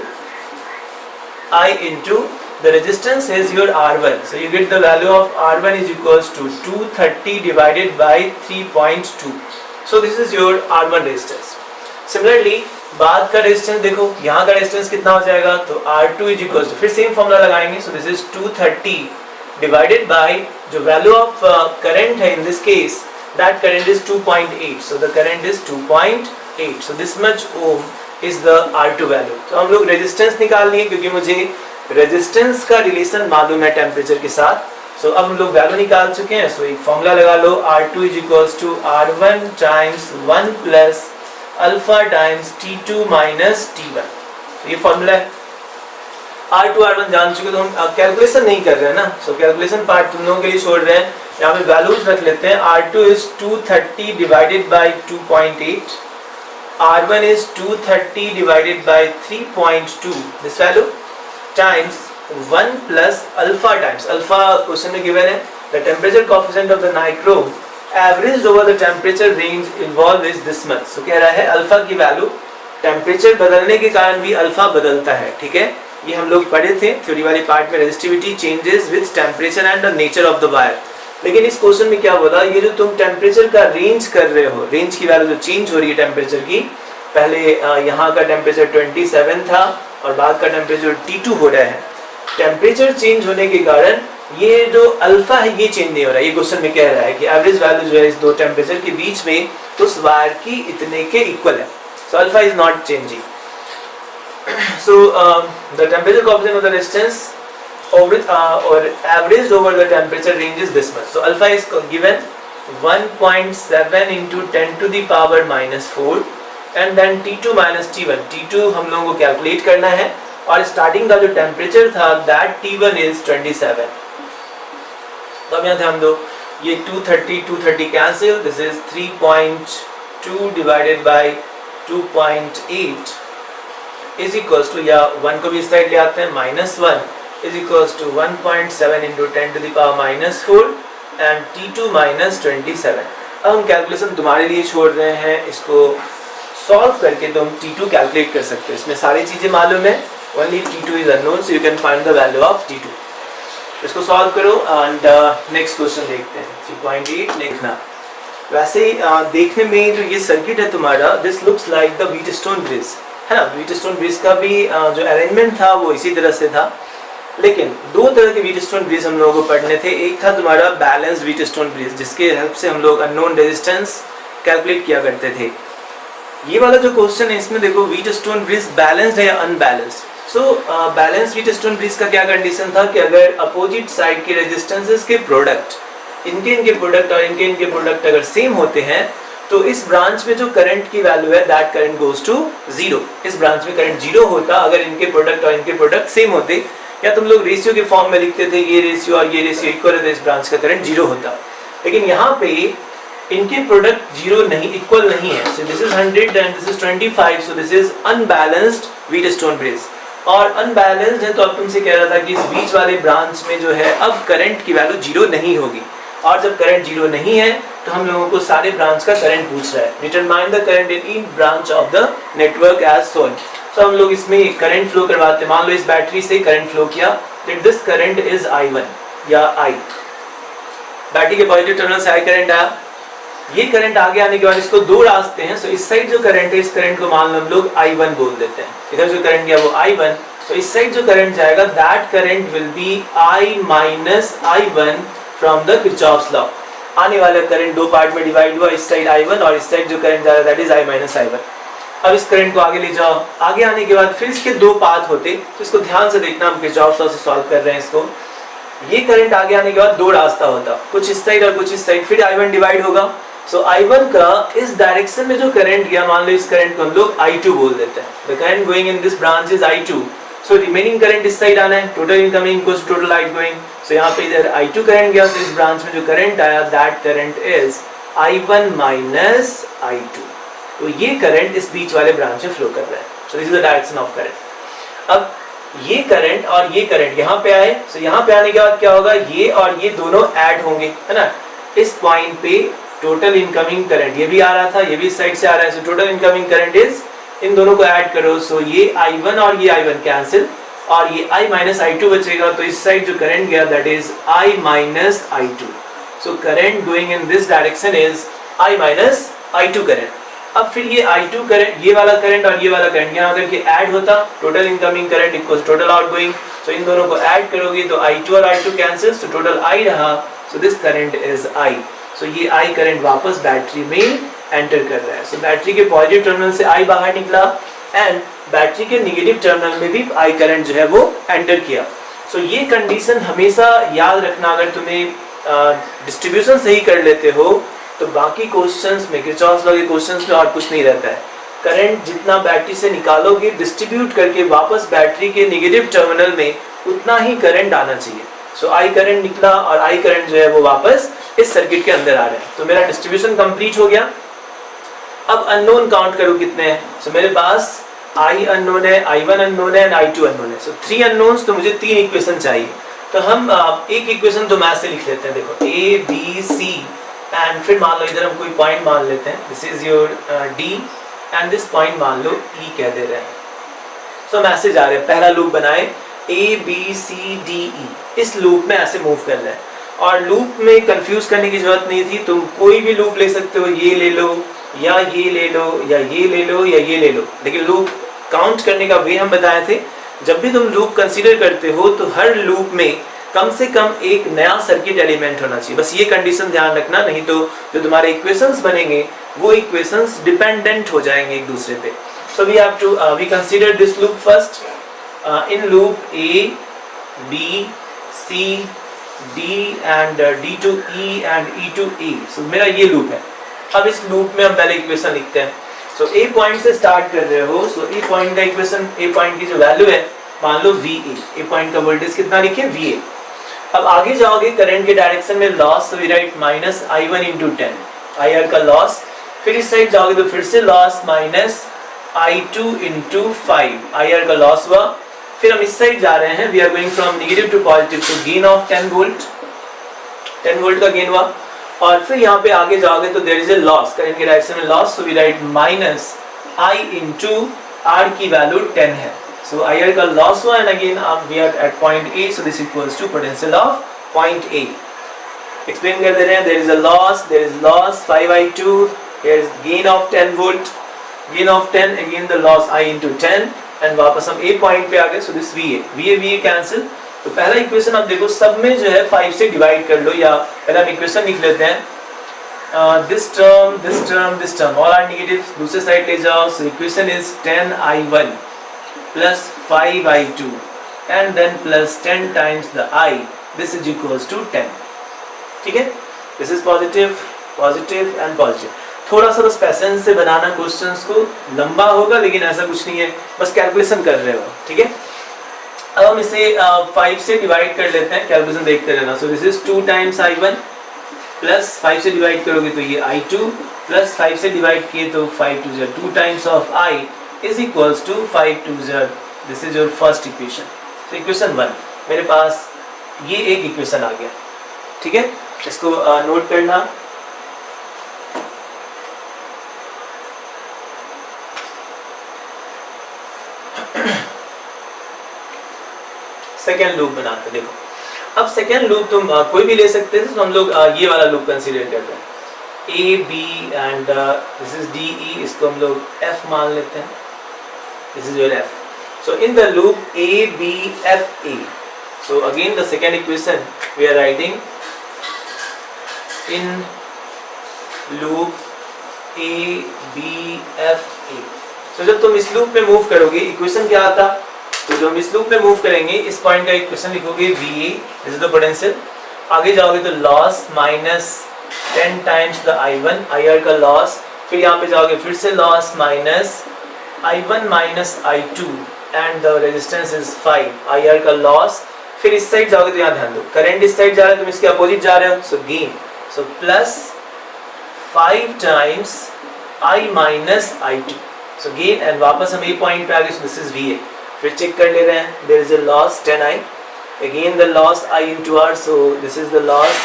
I into the resistance is your R1. So you get the value of R1 is equals to 230 divided by 3.2. So this is your R1 resistance. Similarly बाद का रेजिस्टेंस देखो, यहाँ का रेजिस्टेंस कितना हो जाएगा, तो R2 इज इक्वल टू, फिर सेम फॉर्मूला लगाएंगे. So this is 230 divided by जो वैल्यू ऑफ करंट है in this case, that current is 2.8. So the current is 2.8. So this much ohm is the R2 value. तो हम लोग रेजिस्टेंस निकाल लिए क्योंकि मुझे रेजिस्टेंस का रिलेशन मालूम है टेम्परेचर के साथ. सो अब हम लोग वैल्यू निकाल चुके हैं. सो एक फॉर्मूला लगा लो, R2 is equals to R1 times 1 plus alpha times T2 minus T1. ये फॉर्मूला है. R2 R1 जान चुके तो हम कैलकुलेशन नहीं कर रहे हैं ना. सो कैलकुलेशन पार्ट तुम लोगों के लिए छोड़ रहे हैं. यहाँ पे वैल्यूज रख लेते हैं. R2 इज 230 डिवाइडेड बाय 2.8. R1 इज 230 divided by 3.2. This value times 1 plus alpha times, alpha question में गिवन है, the temperature coefficient of the nichrome average over the temperature range involve is this much. So कह रहा है अल्फा की वैल्यू, टेम्परेचर बदलने के कारण भी अल्फा बदलता है. ठीक है, ये हम लोग पढ़े थे थ्योरी वाली पार्ट में, resistivity changes with temperature and the nature of the wire. लेकिन इस क्वेश्चन में क्या बोला, ये जो तुम टेम्परेचर का रेंज कर रहे हो, रेंज की वैल्यू जो चेंज हो रही है टेम्परेचर की, पहले यहाँ का टेम्परेचर 27 था और बाद का टेम्परेचर T2 हो रहा है. टेम्परेचर चेंज होने के कारण ये जो अल्फा है ये चेंज नहीं हो रहा है. ये क्वेश्चन में कह रहा है कि एवरेज वैल्यू जो है इस दो टेम्परेचर के बीच में उस वायर की इतने के इक्वल है. So alpha is not changing. So the temperature coefficient of the resistance or averaged over the temperature range is this much. So alpha is given 1.7 into 10 to the power minus 4 and then T2 minus T1. T2 हम लोगों को कैलकुलेट करना है और स्टार्टिंग का जो टेम्परेचर था that T1 is 27. तो अब यहाँ ध्यान दो, ये 230 cancel, this is 3.2 divided by 2.8 is equals to, या 1 को भी इस साइड ले आते हैं, -1 is equals to 1.7 into 10 to the power minus 4 and T2 minus 27. अब हम कैलकुलेशन तुम्हारे लिए छोड़ रहे हैं, इसको सॉल्व करके तुम T2 कैलकुलेट कर सकते हो. इसमें सारी चीज़ें मालूम है, only T2 is unknown, so you can find the value of T2. इसको सॉल्व करो एंड नेक्स्ट क्वेश्चन देखते हैं. 3.8 लिखना. वैसे देखने में जो ये सर्किट है तुम्हारा, this looks like the Wheatstone bridge, है ना. व्हीटस्टोन ब्रिज का भी जो अरेंजमेंट था वो इसी तरह से था. लेकिन दो तरह के व्हीटस्टोन ब्रिज हम लोगों को पढ़ने थे. एक था तुम्हारा बैलेंस व्हीटस्टोन ब्रिज, जिसके हेल्प से हम लोग अननोन रेजिस्टेंस कैलकुलेट किया करते थे. ये वाला जो क्वेश्चन है इसमें देखो व्हीटस्टोन ब्रिज बैलेंस्ड है या unbalanced. So balance Wheatstone bridge का क्या कंडीशन था कि अगर अपोजिट साइड के रेजिस्टेंसेस के प्रोडक्ट, इनके प्रोडक्ट और इनके प्रोडक्ट अगर सेम होते हैं तो इस ब्रांच में जो करंट की वैल्यू है दैट करंट गोज टू 0. इस ब्रांच में करंट 0 होता अगर इनके प्रोडक्ट और इनके प्रोडक्ट सेम होते, या तुम लोग रेशियो के फॉर्म में लिखते थे ये रेशियो और ये रेशियो इक्वल है तो इस ब्रांच का करंट 0 होता. लेकिन यहाँ पे इनके प्रोडक्ट 0 नहीं, इक्वल नहीं है. So this is 100 and this is 25, so this is unbalanced Wheatstone bridge. और अनबैलेंस्ड है तो अब तुमसे कह रहा था कि इस बीच वाले ब्रांच में जो है अब करंट की वैल्यू 0 नहीं होगी. और जब करंट 0 नहीं है तो हम लोगों को सारे ब्रांच का करंट पूछ रहा है. Determine the current in each branch of the network as shown. तो हम लोग इसमें करंट फ्लो करवाते हैं. मान लो इस बैटरी से करंट फ्लो किया, तो दिस करंट इज I1 या I. बैटरी के पॉजिटिव टर्मिनल से I करंट आया. ये करंट आगे आने के बाद इसको दो रास्ते हैं. सो इस साइड जो करंट है, इस करंट को मान लो हम लोग I1 बोल देते हैं. इधर जो करंट गया वो I1. तो इस साइड जो करंट जाएगा that current will be I minus I1 from the Kirchhoff's law. आने वाला करंट दो पार्ट में डिवाइड हुआ, इस साइड I1 और इस साइड जो करंट जा रहा है that is I minus I1. अब इस करंट को आगे ले जाओ, आगे आने के बाद फिर इसके दो पाथ होते. तो इसको ध्यान से देखना, हम किरचॉफ्स लॉ से सॉल्व कर रहे हैं इसको. ये करंट आगे आने के बाद दो रास्ता होता, कुछ इस साइड और कुछ इस साइड, फिर I1 डिवाइड होगा. सो I1 का इस डायरेक्शन में जो करंट गया, मान लो इस करंट को हम लोग I2 बोल देते हैं. The current going in this branch is I2. So remaining current इस साइड आना है, total incoming equals total outgoing. So यहाँ पे इधर I2 करंट गया, तो इस ब्रांच में जो करंट आया that current is I1 minus I2. तो ये करंट इस बीच वाले ब्रांच में फ्लो कर रहा है. So this is the direction of current. अब ये करंट और ये करंट यहाँ पे आए. सो यहाँ पे आने के बाद क्या होगा, ये और ये दोनों ऐड होंगे, है ना. इस पॉइंट पे टोटल इनकमिंग करंट ये भी आ रहा था, ये भी इस साइड से आ रहा है. So total incoming current is, इन दोनों को ऐड करो. सो ये I1 और ये I1 कैंसिल, और ये I माइनस आई टू बचेगा, तो इस साइड जो करंट गया that is I minus I two. So current going in this direction is I minus I two current. अब फिर ये I2 करंट, ये वाला करंट और ये वाला करंट यहाँ करके ऐड होता, total incoming current equals total outgoing. So इन दोनों को ऐड करोगे तो I2 और I2 कैंसिल्स, तो टोटल I रहा. So this current is I. सो ये I करंट वापस बैटरी में एंटर कर रहा है. सो बैटरी के पॉजिटिव टर्मिनल से I बाहर निकला एंड बैटरी के नेगेटिव टर्मिनल में भी I करंट जो है वो एंटर किया. सो ये कंडीशन हमेशा याद रखना. अगर तुम्हें डिस्ट्रीब्यूशन सही कर लेते हो तो बाकी क्वेश्चंस में, किरचॉफ्स लॉ के क्वेश्चंस में और कुछ नहीं रहता है. करंट जितना बैटरी से निकालोगे डिस्ट्रीब्यूट करके वापस बैटरी के नेगेटिव टर्मिनल में उतना ही करंट आना चाहिए. सो आई करंट निकला और आई करंट जो है वो वापस इस सर्किट के अंदर आ रहा है. तो मेरा डिस्ट्रीब्यूशन कंप्लीट हो गया. अब अननोन काउंट करो कितने हैं. सो मेरे पास आई अननोन है, I1 अननोन है एंड I2 अननोन है. सो 3 अननोन्स, तो मुझे 3 इक्वेशन चाहिए. तो हम एक इक्वेशन तो मैथ से लिख लेते हैं. देखो A B C एंड फिर मान लो इधर हम कोई पॉइंट मान लेते हैं. This is your D and this point मान लो E कह दे रहे हैं. सो मैसेज आ रहे हैं, पहला लूप बनाए A B C D E. इस लूप में ऐसे मूव कर रहे हैं और लूप में कंफ्यूज करने की जरूरत नहीं थी. तुम कोई भी लूप ले सकते हो, ये ले लो या ये ले लो या ये ले लो या ये ले लो. लेकिन लूप काउंट करने का वे हम बताए थे. जब भी तुम लूप कंसीडर करते हो तो हर लूप में कम से कम एक नया सर्किट एलिमेंट होना चाहिए. बस ये कंडीशन ध्यान रखना, नहीं तो जो तुम्हारे इक्वेशंस बनेंगे वो इक्वेशंस डिपेंडेंट हो जाएंगे एक दूसरे पे. So we have to we consider this loop first. In loop A B C D and D to E and E to A. सो मेरा ये लूप है. अब इस लूप में हम पहले इक्वेशन लिखते हैं. सो A पॉइंट से स्टार्ट कर रहे हो. सो A पॉइंट का इक्वेशन, A पॉइंट की जो वैल्यू है मान लो VA. A पॉइंट का वोल्टेज कितना लिखे VA. अब आगे जाओगे करंट के डायरेक्शन में loss, we write minus I1 into 10 IR का लॉस. फिर इस साइड जाओगे तो फिर से loss minus I2 into 5 IR का लॉस हुआ. फिर हम इस साइड जा रहे हैं, we are going from negative to positive, तो गेन ऑफ 10 वोल्ट, 10 वोल्ट का गेन हुआ. और फिर यहाँ पे आगे जाओगे तो there is a loss, current के डायरेक्शन में loss, so we write minus I into R की वैल्यू 10 है. So IR का loss हुआ and again we are at point A, so this equals to potential of point A. Explain कर दे रहे हैं, there is a loss, there is loss 5I2, here is gain of 10 volt, gain of 10, again the loss I into 10 and वापस हम A point पे आ गए. So this VA cancel. तो पहला इक्वेशन आप देखो, सब में जो है 5 से डिवाइड कर लो, या पहले हम इक्वेशन लिख लेते हैं. This term, this term, this term, all are negative. दूसरे साइड ले जाओ. So equation is 10I1 plus 5I2 and then plus 10 times the I. This is equals to 10. ठीक है. This is positive, positive and positive. थोड़ा सा बस पैसेंस से बनाना क्वेश्चंस को, लंबा होगा लेकिन ऐसा कुछ नहीं है, बस कैलकुलेशन कर रहे हो. ठीक है. अब हम इसे 5 से डिवाइड कर लेते हैं, कैलकुलेशन देखते रहना. सो this is 2 times I1 plus 5 से डिवाइड करोगे तो ये I2 प्लस 5 से डिवाइड किए तो 5 2 2 times of I is equals to 5 2 0. This is your first equation. So equation 1 मेरे पास ये एक इक्वेशन आ गया. ठीक है, इसको नोट करना. सेकेंड लूप बनाते. देखो अब सेकेंड लूप तुम कोई भी ले सकते थे, तो हम लोग ये वाला लूप कंसीडर करते हैं. A B and this is D E, इसको हम लोग F मान लेते हैं. This is your F. So in the loop A B F A. So again the second equation we are writing in loop A B F A. So जब तुम इस लूप में मूव करोगे, इक्वेशन क्या आता? तो जब हम इस लूप में मूव करेंगे, इस पॉइंट का इक्वेशन लिखोगे VA, this is the potential. आगे जाओगे तो loss minus 10 times the I1, IR का लॉस. फिर यहाँ पे जाओगे फिर से loss minus I1 minus I2 and the resistance is 5 IR का लॉस. फिर इस साइड जाओगे तो यहाँ ध्यान दो, करंट इस साइड जा रहा है, तुम इसके अपोजिट जा रहे हो. So gain, so plus 5 times I minus I2. So gain and वापस हम ए पॉइंट पे आ गए. So this is VA. फिर चेक कर ले रहे हैं, there is a loss 10I, again the loss I into R. So this is the loss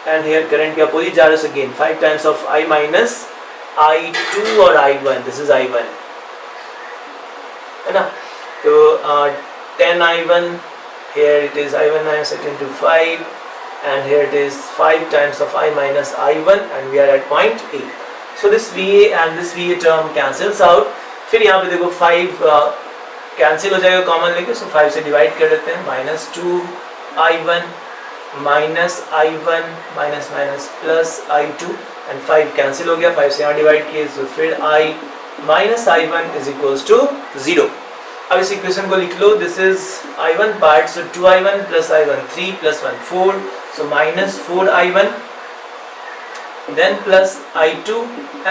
and here current के अपोजिट जा रहे हो. So gain 5 times of I minus I2 और I1, दिस इज I1 है ना. तो 10i1, here it is i1 minus it into 5, and here it is 5 times of I minus i1, and we are at point A. So this VA and this VA term cancels out. फिर यहाँ पे देखो 5 कैंसिल हो जाएगा कॉमन लेके, सो 5 से डिवाइड कर देते हैं, minus 2i1 minus i1 minus minus plus i2, and 5 cancel हो गया, 5 से यहाँ डिवाइड किए, सो फिर i minus i1 is equals to 0. अब इस इक्वेशन को लिख लो, this is i1 part, so 2i1 plus i1 3 plus 1 4, so minus 4i1 then plus i2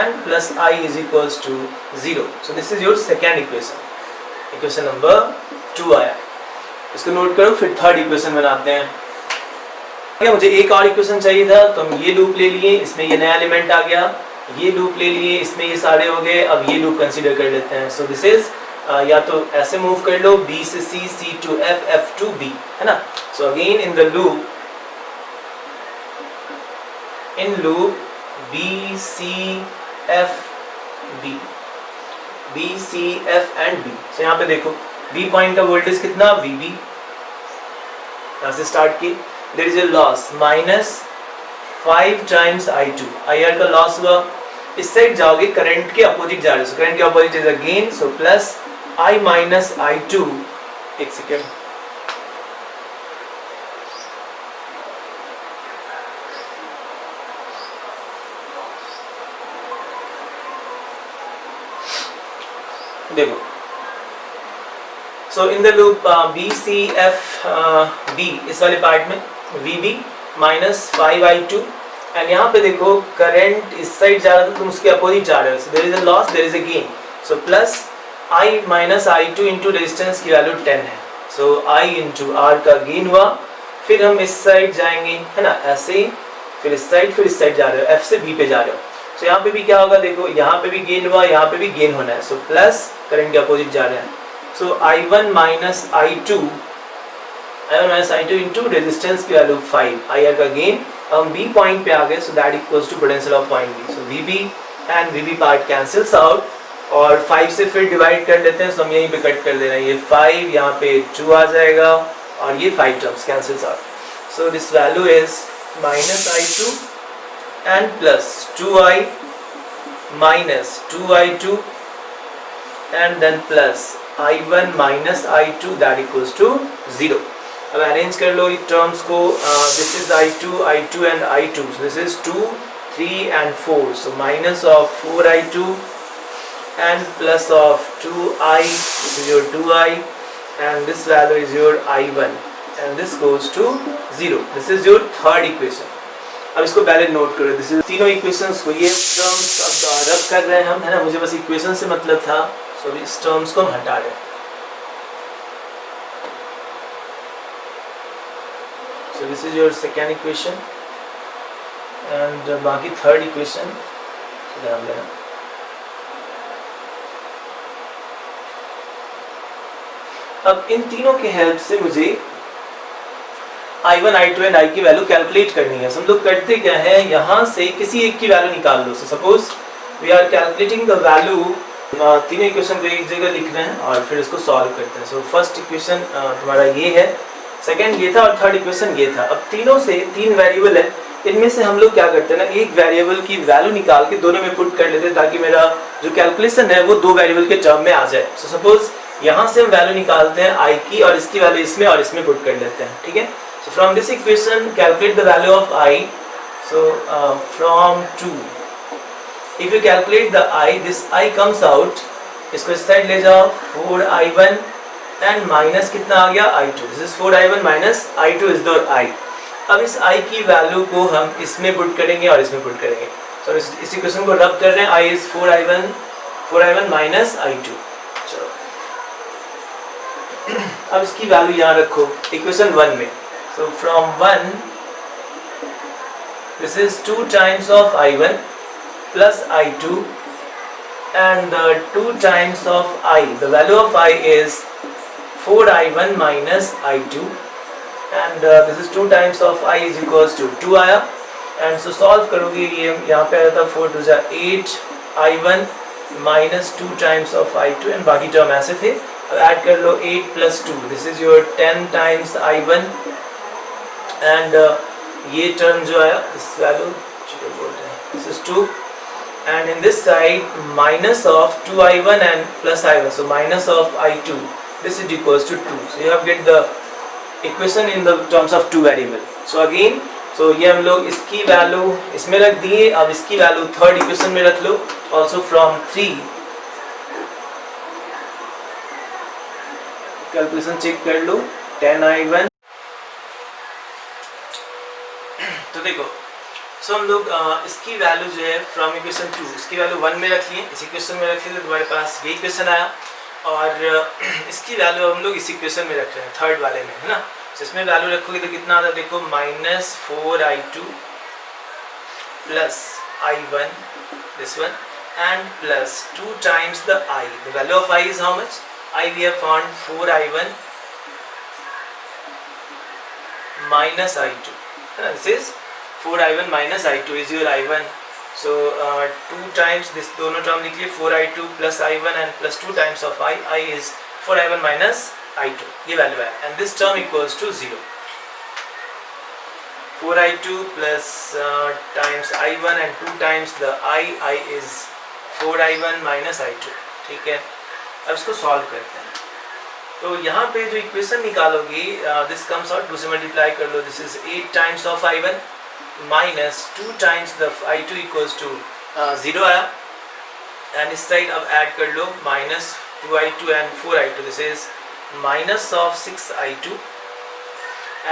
and plus I is equals to 0. So this is your second equation, equation number 2 आया. इसको नोट करो, फिर थर्ड इक्वेशन बनाते हैं. मुझे एक और इक्वेशन चाहिए था, तो हम ये लूप ले लिए, इसमें ये नया एलिमेंट आ गया, ये लूप ले लिए, इसमें ये सारे हो गए, अब ये लूप कंसीडर कर लेते हैं. सो दिस इज या तो ऐसे मूव कर लो, B से C, C to F, F to B, है ना. So again in the loop, in loop B C F B, B C F and B. so यहाँ पे देखो B पॉइंट का वोल्टेज कितना, VB, यहाँ से स्टार्ट की, there is a loss minus 5 times I2, IR का लॉस हुआ. इस साइड जाओगे, करंट के अपोजिट जा रहे हो, करंट के opposite is again, so plus I minus I2, एक सेकेंड, देखो. So in the loop B C F B, इस वाले पार्ट में VB माइनस 5i2, एंड यहाँ पे देखो करंट इस साइड जा रहा था, तुम उसके अपोजिट जा रहे हो, so there is a loss, there is a gain. So plus I minus I2 into resistance की वैल्यू 10 है, सो I इंटू R का गेन हुआ. फिर हम इस साइड जाएंगे, है ना, ऐसे ही, फिर इस साइड जा रहे हो, F से B पे जा रहे हो. सो यहाँ पे भी क्या होगा, देखो यहाँ पे भी गेन हुआ, यहाँ पे भी गेन होना है, सो प्लस करंट के अपोजिट जा रहे हैं. So I1 minus I2, into resistance की वैल्यू 5, IR का गेन. हम B पॉइंट पे आ गए, so that equals to potential of point B. So VB and VB part cancels out, और 5 से फिर डिवाइड कर देते हैं, सो हम यहीं पे कट कर दे रहे हैं, ये 5 यहाँ पे 2 आ जाएगा, और ये 5 terms cancels out. So this value is minus I2 and plus 2i minus 2i2 and then plus i1 minus i2, that equals to 0. अब अरेंज कर लो इस टर्म्स को, this is I2 and I2, so this is 2 3 and 4, so minus of 4i2 and plus of 2i, this is your 2i, and this value is your i1, and this goes to 0. this is your third equation. अब इसको पहले नोट करो, दिस इज तीनों इक्वेशंस को, ये टर्म्स अब रब कर रहे हैं हम, है ना, मुझे बस इक्वेशन से मतलब था, सो इस टर्म्स को हम हटा रहे हैं. सो this is your second equation, and बाकी थर्ड इक्वेशन ध्यान देना. अब इन तीनों के हेल्प से मुझे I1, I2 एंड I की वैल्यू कैलकुलेट करनी है. हम लोग करते क्या है, यहाँ से किसी एक की वैल्यू निकाल लो. So suppose we are calculating the value, तीनों इक्वेशन को एक जगह लिख रहे हैं और फिर इसको सॉल्व करते हैं. सो फर्स्ट इक्वेशन तुम्हारा ये है, सेकंड ये था, और थर्ड इक्वेशन ये था. अब तीनों से 3 वेरिएबल है, इनमें से हम लोग क्या करते हैं ना, एक वेरिएबल की वैल्यू निकाल के दोनों में पुट कर लेते हैं, ताकि मेरा जो कैलकुलेशन है वो 2 वेरिएबल के टर्म में आ जाए. सो सपोज यहाँ से हम वैल्यू निकालते हैं I की, और इसकी वैल्यू इसमें और इसमें पुट कर लेते हैं, ठीक है. So from this equation calculate the value of I. So from 2, if you calculate the I, this I comes out, इसको इस साइड ले जाओ, 4i1 and माइनस कितना आ गया, I2. This is 4i1 minus I2 is the I. अब इस I की वैल्यू को हम इसमें पुट करेंगे और इसमें पुट करेंगे. So इस इक्वेशन को रब कर रहे हैं, I is 4i1 minus I2. चलो अब इसकी वैल्यू यहाँ रखो इक्वेशन 1 में. So from 1, this is 2 times of I1 plus I2, and the 2 times of I, the value of I is 4i1 minus I2, and this is 2 times of I is equals to 2 आया, and so solve करोगे, ये यहाँ पे आया था 4 to 8 I1 minus 2 times of I2, and बाकी टर्म ऐसे थे. ऐड कर लो 8 plus 2, this is your 10 times I1 and ये टर्म जो आया इस वैल्यू बोल रहे हैं this is 2 and in this side minus of 2I1 and plus I1, so minus of I2, this is equals to 2. So you have get the equation in the terms of two variable. So again, so ये हम लोग इसकी वैल्यू इसमें रख दिए, अब इसकी वैल्यू थर्ड इक्वेशन में रख लो. Also from 3 कैलकुलेशन चेक कर लो 10I1. तो देखो सो हम लोग इसकी वैल्यू जो है फ्रॉम इक्वेशन 2 इसकी वैल्यू 1 में रख लिए, इस इक्वेशन में रख लिए तो तुम्हारे पास ये इक्वेशन आया, और इसकी वैल्यू हम लोग इस इक्वेशन में रख रहे हैं थर्ड वाले में, है ना. तो इसमें वैल्यू रखोगे तो कितना आता है देखो -4I2 plus I1 this one and plus 2 times the I. The value of I is how much? I we have found 4I1 minus I2, है ना. This is 4I1 minus I2 is your I1. So 2 times this दोनों टर्म लिखिए 4I2 plus I1 and plus 2 times of I is 4I1 minus I2, ये वैल्यू है, and this term equals to 0. 4I2 plus times I1 and 2 times the I is 4I1 minus I2. ठीक है, अब इसको सॉल्व करते हैं. तो यहाँ पे जो इक्वेशन निकालोगे दिस कम्स आउट, 2 से मल्टीप्लाई कर लो, this is 8 times of I1 minus 2 times the I2 equals to 0 आया, and इस साइड अब ऐड कर लो minus 2I2 and 4I2, this is minus of 6I2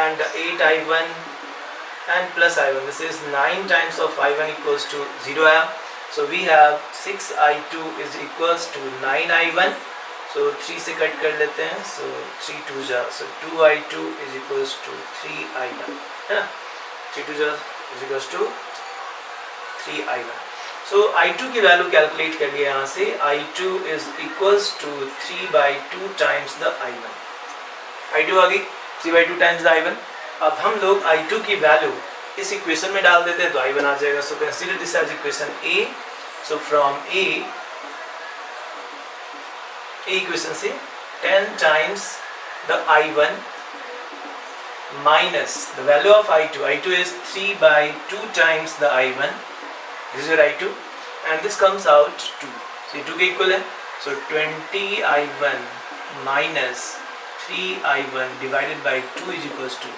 and 8I1 and plus I1, this is 9 times of I1 equals to 0 आया. So we have 6I2 is equals to 9I1. So 3 से कट कर लेते हैं, so 3 2 जा, so 2I2 is equals to 3I1, है ना. 3 2 जा is equals to 3I1. So I2 की वैल्यू कैलकुलेट कर लिया यहाँ से, I2 is equals to 3/2 times the I1. I2 आ गई 3/2 times the I1. अब हम लोग I2 की वैल्यू इस इक्वेशन में डाल देते हैं तो I1 आ जाएगा. So consider this as equation A. So from A equation से 10 times the I1 minus the value of I2. I2 is 3/2 times the I1. This is your I2, and this comes out 2. So ये 2 के इक्वल है. So 20I1 minus 3I1 divided by 2 is equals to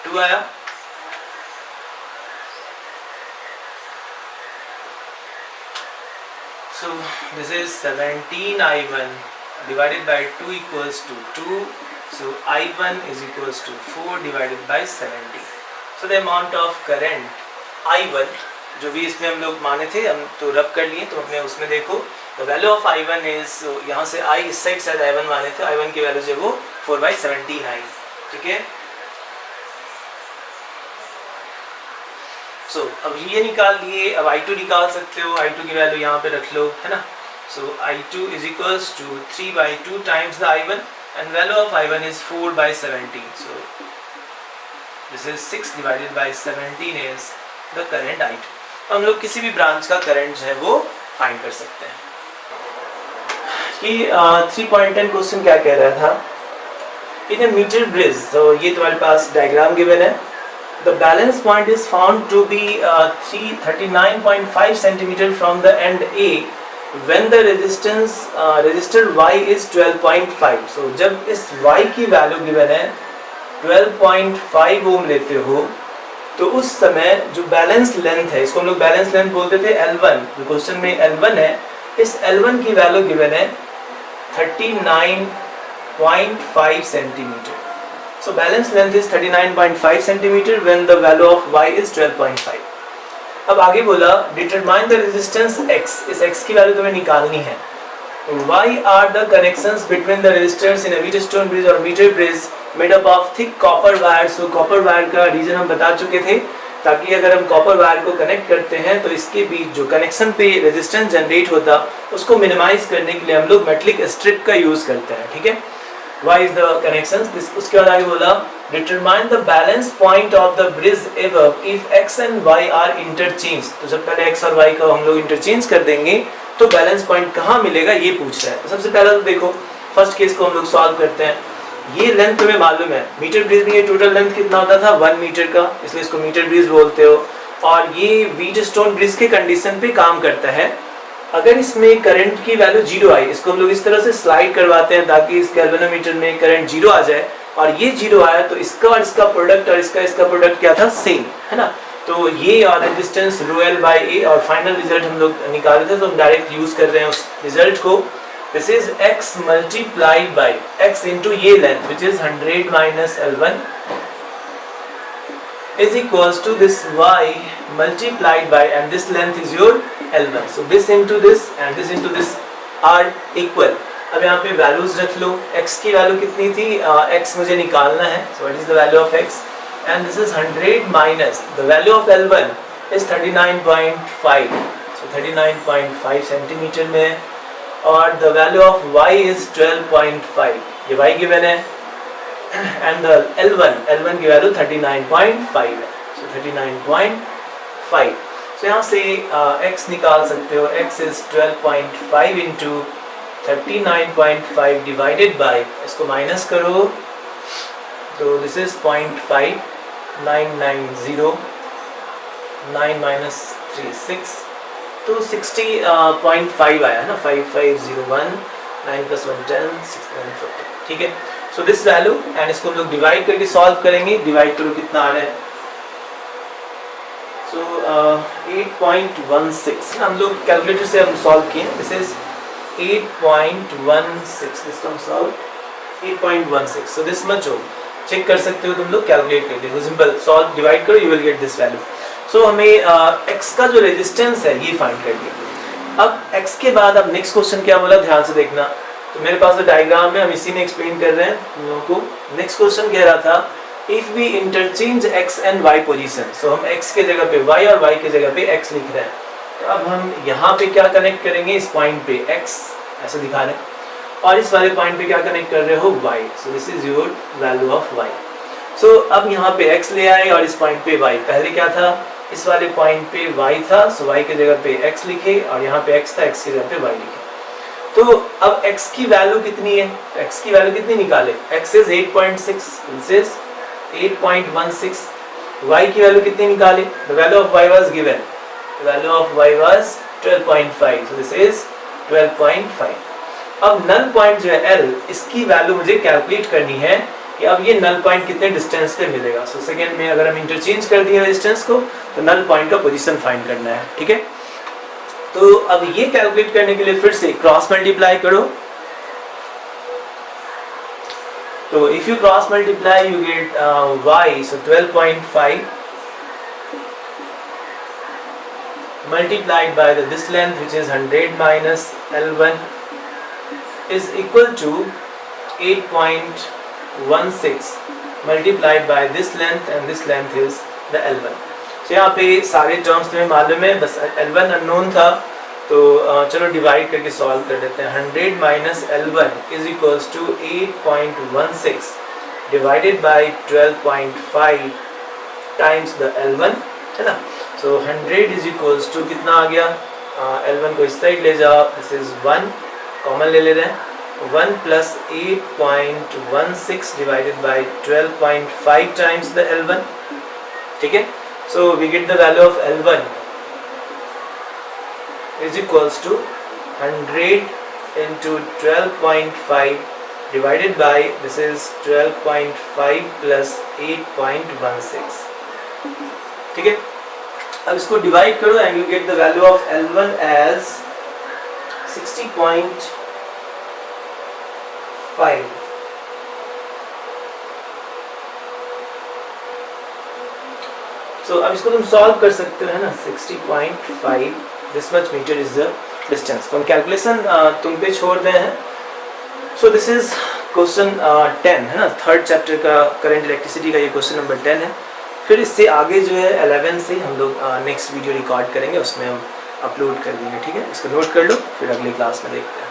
2 आया. So this is 17I1 divided by 2 equals to 2. So I1 is equals to 4 divided by 70. So the amount of current I1 जो भी इसमें हम लोग माने थे हम तो रब कर लिए, तो अपने उसमें देखो the value of I1 is, यहाँ से I इस साइड शायद I1 माने थे, I1 की वैल्यू जो वो 4/17 आई. ठीक है. So अब ये निकाल लिए, अब I2 निकाल सकते हो, I2 की वैल्यू यहाँ पे रख लो, है ना. So I2 is equals to 3/2 times the I1. And value of I1 is 4/17. So this is 6 divided by 17 is the current I2. हम लोग किसी भी ब्रांच का करंट जो है वो फाइंड कर सकते हैं. कि 3.10 क्वेश्चन क्या कह रहा था, इन ए मीटर ब्रिज, तो ये तुम्हारे पास डायग्राम गिवन है. The balance point is found to be 39.5 centimetre from the end A when the resistor Y is 12.5. so जब इस Y की वैल्यू गिवन है 12.5 ओम लेते हो तो उस समय जो बैलेंस लेंथ है, इसको हम लोग बैलेंस लेंथ बोलते थे L1, क्वेश्चन में L1 है, इस L1 की वैल्यू गिवन है 39.5 centimetre. so balance length is 39.5 centimeter when the value of Y is 12.5. अब आगे बोला डिटरमाइन द रेजिस्टेंस x, इस x की वैल्यू तुम्हें निकालनी है. Why are the connections between the resistors in a Wheatstone bridge or meter bridge made up of thick copper wire? So copper wire का रीजन हम बता चुके थे, ताकि अगर हम कॉपर वायर को कनेक्ट करते हैं तो इसके बीच जो कनेक्शन पे रेजिस्टेंस जनरेट होता उसको मिनिमाइज करने के लिए हम लोग मेटलिक स्ट्रिप का यूज करते हैं. ठीक है. Why is the connections? उसके बाद आगे बोला determine the balance point of the bridge above if x and y are interchanged. तो जब पहले x और y को हम लोग इंटरचेंज कर देंगे तो बैलेंस पॉइंट कहाँ मिलेगा ये पूछ रहा है. तो सबसे पहला तो देखो फर्स्ट केस को हम लोग सॉल्व करते हैं। ये लेंथ तुम्हें मालूम है, मीटर ब्रीज में ये टोटल लेंथ कितना होता था 1 मीटर का, इसलिए इसको मीटर ब्रीज बोलते हो। और ये व्हीटस्टोन ब्रिज के कंडीशन पे काम करता है। अगर इसमें करंट की वैल्यू 0 आई, इसको हम लोग इस तरह से स्लाइड करवाते हैं ताकि इस गैल्वेनोमीटर में करंट 0 आ जाए, और ये 0 आया तो इसका और इसका प्रोडक्ट और इसका प्रोडक्ट क्या था, सेम है ना। तो ये और रेजिस्टेंस रो एल बाई ए, और फाइनल रिजल्ट हम लोग निकाले थे तो हम डायरेक्ट यूज कर रहे हैं उस रिजल्ट को। This is x multiplied by x into ये length which is 100 minus L1 is equals to this y multiplied by, and this length is your L1. So this into this and this into this are equal. अब यहाँ पे वैल्यूज रख लो, x की वैल्यू कितनी थी, x मुझे निकालना है, so what is the value of x, and this is 100 minus the value of L1 is 39.5, so 39.5 centimetre में, और the value of y is 12.5, ये y given है, and the L1 की वैल्यू 39.5 है, so 39.5। so यहाँ से x निकाल सकते हो, x is 12.5 into 39.5 divided by, इसको माइनस करो तो this is 0.5, 990, 9 minus 3 6, तो 60.5 आया है ना, 5501, 9 plus 1 10, 6.40, ठीक है। सो दिस वैल्यू, एंड इसको हम लोग डिवाइड करके सॉल्व करेंगे। डिवाइड करो कितना आ रहा है, सो 8.16 हम लोग कैलकुलेटर से हम सॉल्व किए। This is 8.16, this come solve 8.16, so this much हो, चेक कर सकते हो तुम लोग कैलकुलेट करके, तो सिंपल सॉल्व डिवाइड करो, you will get this value. So हमें x का जो रेजिस्टेंस है ये फाइंड कर लिया। अब x के बाद अब नेक्स्ट क्वेश्चन क्या बोला, ध्यान से देखना। तो मेरे पास जो डायग्राम है हम इसी में एक्सप्लेन कर रहे हैं तुम लोगों को। नेक्स्ट क्वेश्चन कह रहा था if we interchange x and y position, so हम x के जगह पे y और y के जगह पे x लिख रहे हैं। तो अब हम यहाँ पे क्या कनेक्ट करेंगे, इस पॉइंट पे x ऐसे दिखा रहे हैं, और इस वाले पॉइंट पे क्या कनेक्ट कर रहे हो, y, so this is your value of y। सो अब यहाँ पे x ले आए और इस पॉइंट पे y, पहले क्या था, इस वाले पॉइंट पे y था, सो y के जगह पे x लिखे, और यहाँ पे x था, x की जगह पे y लिखे। तो अब x की वैल्यू कितनी है, x की वैल्यू कितनी निकाले, x is 8.6, this is 8.16, y की वैल्यू कितनी निकाले, the value of y was given, the value of y was 12.5, so this is 12.5। अब नल पॉइंट जो है L, इसकी वैल्यू मुझे कैलकुलेट करनी है कि अब ये नल पॉइंट कितने डिस्टेंस पे मिलेगा। सो सेकंड में अगर हम इंटरचेंज कर दिए डिस्टेंस को, तो नल पॉइंट का पोजीशन फाइंड करना है, ठीक है। तो अब ये कैलकुलेट करने के लिए फिर से क्रॉस मल्टीप्लाई करो। तो if you cross multiply you get y, so 12.5 multiplied by this length which is 100 minus L1 is equal to 8.16 multiplied by this length, and this length is the L1। तो यहाँ पे सारे टर्म्स तुम्हें मालूम है, बस L1 अननोन था, तो चलो डिवाइड करके सॉल्व कर देते हैं। 100 minus L1 is equals to 8.16 divided by 12.5 times the L1, है ना। सो 100 इज इक्वल्स टू कितना आ गया, L1 को इस साइड ले जाओ, दिस इज 1 कॉमन ले रहे हैं, 1 plus 8.16 divided by 12.5 times the L1, ठीक है। So we get the value of L1 is equals to 100 into 12.5 divided by, this is 12.5 plus 8.16, ठीक है। अब इसको डिवाइड करो and you get the value of L1 as 60.5। So, अब इसको तुम सॉल्व कर सकते हो, है ना। 60.5 this much metre is the distance. तो हम कैलकुलेशन तुम पे छोड़ रहे हैं। सो दिस इज क्वेश्चन 10, है ना, थर्ड चैप्टर का करंट इलेक्ट्रिसिटी का ये क्वेश्चन नंबर 10 है। फिर इससे आगे जो है 11 से हम लोग नेक्स्ट वीडियो रिकॉर्ड करेंगे, उसमें हम अपलोड कर देंगे, ठीक है। इसको नोट कर लो, फिर अगली क्लास में देखते हैं।